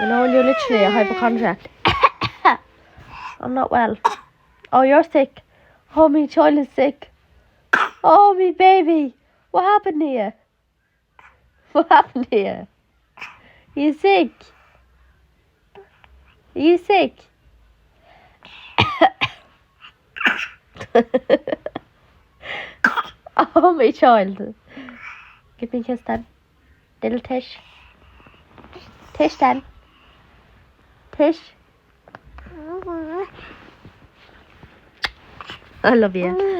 You know, you're literally a hypochondriac. I'm not well. Oh, you're sick. Oh, me child is sick. Oh, me baby. What happened to you? What happened to you? You sick? Are you sick? Oh, my child. Give me a kiss then. Little Tish. Tish then. Tish. I love you.